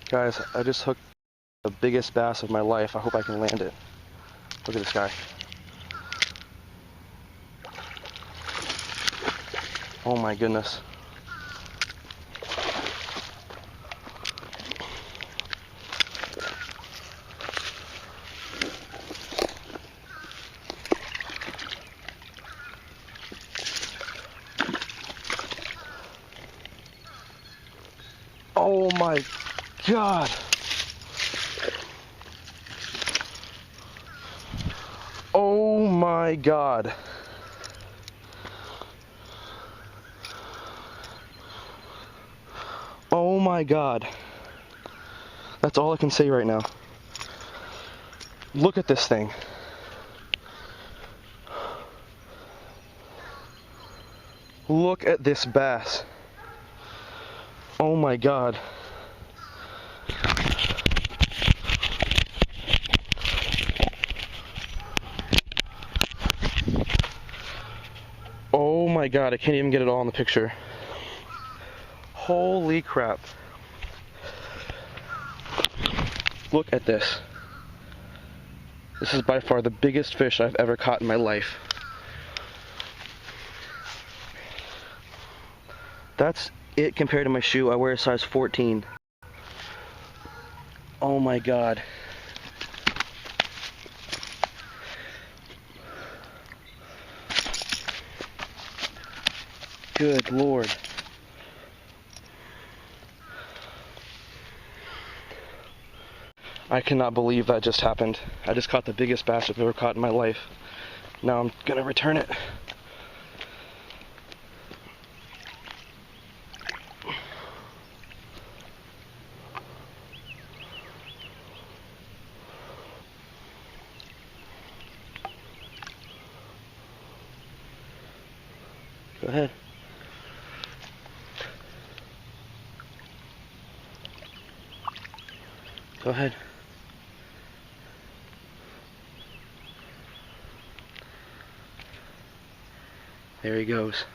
Guys, I just hooked the biggest bass of my life. I hope I can land it. Look at this guy. Oh my goodness. Oh my God. Oh my God. Oh my God. That's all I can say right now. Look at this thing. Look at this bass. Oh my God. Oh my God, I can't even get it all in the picture. Holy crap. Look at this. This is by far the biggest fish I've ever caught in my life. That's it compared to my shoe. I wear a size 14. Oh my God. Good Lord. I cannot believe that just happened. I just caught the biggest bass I've ever caught in my life. Now I'm gonna return it. Go ahead. Go ahead. There he goes.